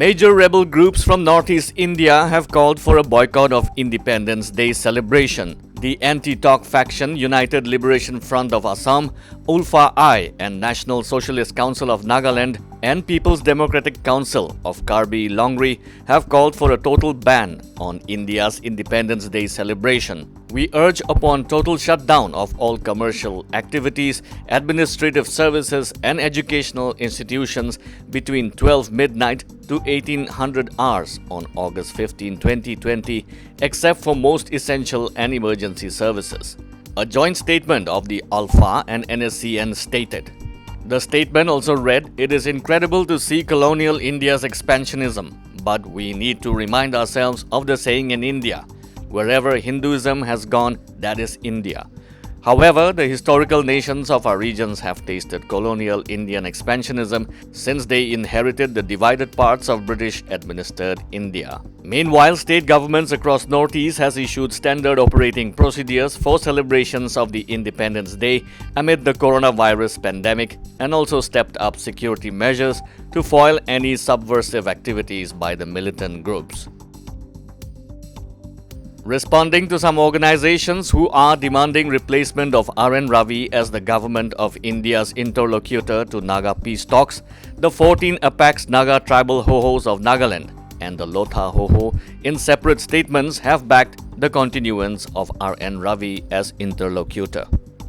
Major rebel groups from northeast India have called for a boycott of Independence Day celebration. The anti-talk faction United Liberation Front of Assam, ULFA-I and National Socialist Council of Nagaland and People's Democratic Council of Karbi-Longri have called for a total ban on India's Independence Day celebration. We urge upon total shutdown of all commercial activities, administrative services and educational institutions between 12 midnight to 1800 hours on August 15, 2020, except for most essential and emergency services. A joint statement of the Alpha and NSCN stated. The statement also read, "It is incredible to see colonial India's expansionism, but we need to remind ourselves of the saying in India, wherever Hinduism has gone, that is India. However, the historical nations of our regions have tasted colonial Indian expansionism since they inherited the divided parts of British-administered India." Meanwhile, state governments across Northeast has issued standard operating procedures for celebrations of the Independence Day amid the coronavirus pandemic and also stepped up security measures to foil any subversive activities by the militant groups. Responding to some organizations who are demanding replacement of RN Ravi as the government of India's interlocutor to Naga peace talks, the 14 Apex Naga tribal Hohos of Nagaland and the Lotha Hoho in separate statements have backed the continuance of RN Ravi as interlocutor.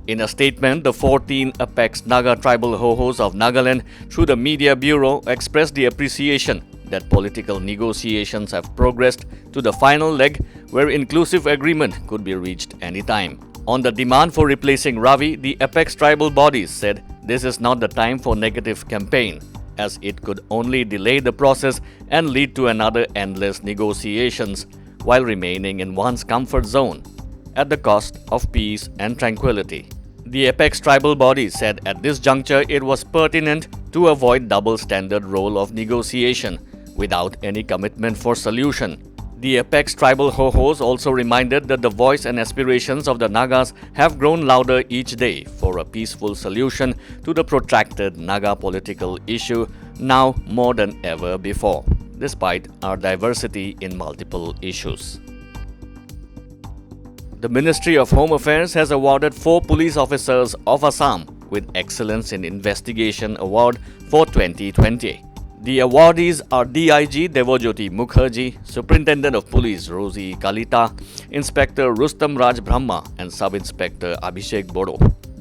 In a statement, the 14 Apex Naga tribal Hohos of Nagaland through the Media Bureau expressed the appreciation that political negotiations have progressed to the final leg where inclusive agreement could be reached anytime. On the demand for replacing Ravi, the apex tribal bodies said this is not the time for negative campaign, as it could only delay the process and lead to another endless negotiations while remaining in one's comfort zone at the cost of peace and tranquility. The apex tribal bodies said at this juncture it was pertinent to avoid double standard role of negotiation without any commitment for solution. The apex tribal Hohos also reminded that the voice and aspirations of the Nagas have grown louder each day for a peaceful solution to the protracted Naga political issue now more than ever before, despite our diversity in multiple issues. The Ministry of Home Affairs has awarded 4 police officers of Assam with Excellence in Investigation Award for 2020. The awardees are DIG Devojyoti Mukherjee, Superintendent of Police Rosie Kalita, Inspector Rustam Raj Brahma and Sub-Inspector Abhishek Bodo.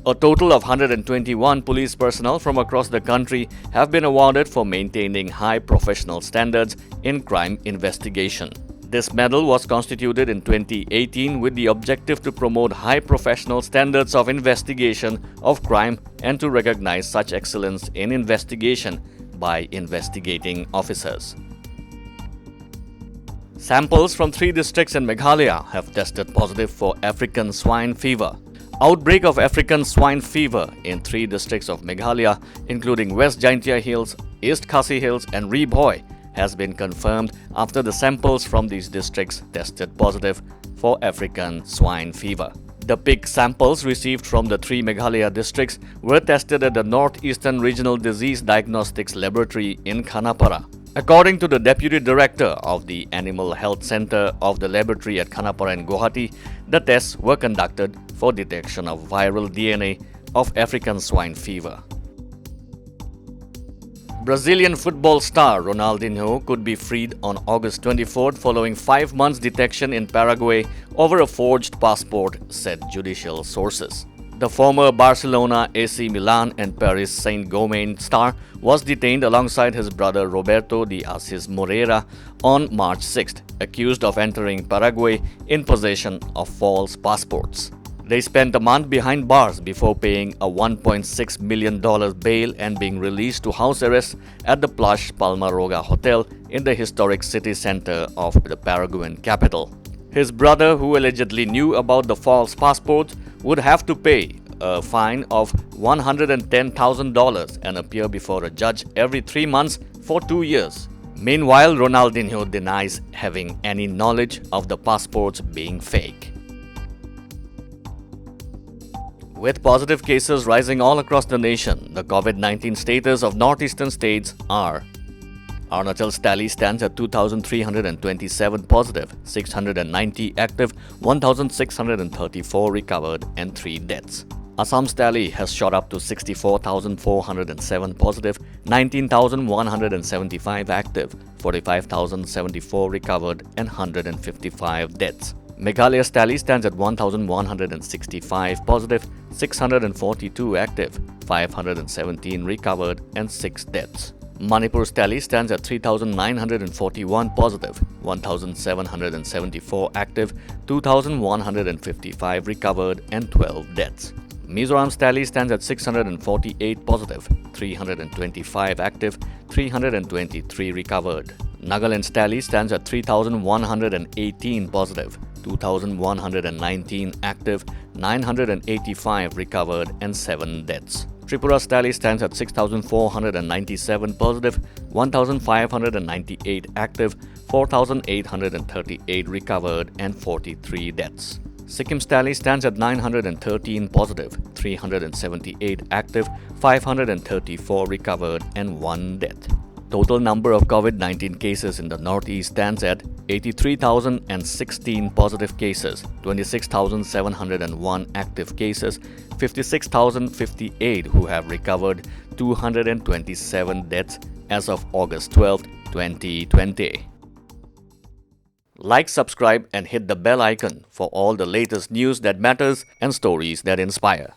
A total of 121 police personnel from across the country have been awarded for maintaining high professional standards in crime investigation. This medal was constituted in 2018 with the objective to promote high professional standards of investigation of crime and to recognize such excellence in investigation by investigating officers. Samples from 3 districts in Meghalaya have tested positive for African swine fever. Outbreak of African swine fever in 3 districts of Meghalaya, including West Jaintia Hills, East Khasi Hills and Ribhoi, has been confirmed after the samples from these districts tested positive for African swine fever. The pig samples received from the 3 Meghalaya districts were tested at the Northeastern Regional Disease Diagnostics Laboratory in Khanapara. According to the Deputy Director of the Animal Health Center of the laboratory at Khanapara and Guwahati, the tests were conducted for detection of viral DNA of African swine fever. Brazilian football star Ronaldinho could be freed on August 24th following 5 months detention in Paraguay over a forged passport, said judicial sources. The former Barcelona, AC Milan and Paris Saint-Germain star was detained alongside his brother Roberto de Assis Moreira on March 6th, accused of entering Paraguay in possession of false passports. They spent a month behind bars before paying a $1.6 million bail and being released to house arrest at the plush Palmaroga Hotel in the historic city center of the Paraguayan capital. His brother, who allegedly knew about the false passport, would have to pay a fine of $110,000 and appear before a judge every 3 months for 2 years. Meanwhile, Ronaldinho denies having any knowledge of the passports being fake. With positive cases rising all across the nation, the COVID-19 status of northeastern states are: Arunachal's tally stands at 2,327 positive, 690 active, 1,634 recovered, and 3 deaths. Assam's tally has shot up to 64,407 positive, 19,175 active, 45,074 recovered, and 155 deaths. Meghalaya's tally stands at 1,165 positive, 642 active, 517 recovered, and 6 deaths. Manipur's tally stands at 3,941 positive, 1,774 active, 2,155 recovered, and 12 deaths. Mizoram's tally stands at 648 positive, 325 active, 323 recovered. Nagaland's tally stands at 3,118 positive, 2,119 active, 985 recovered, and 7 deaths. Tripura's tally stands at 6,497 positive, 1,598 active, 4,838 recovered, and 43 deaths. Sikkim's tally stands at 913 positive, 378 active, 534 recovered, and 1 death. Total number of COVID-19 cases in the Northeast stands at 83,016 positive cases, 26,701 active cases, 56,058 who have recovered, 227 deaths as of August 12, 2020. Like, subscribe, and hit the bell icon for all the latest news that matters and stories that inspire.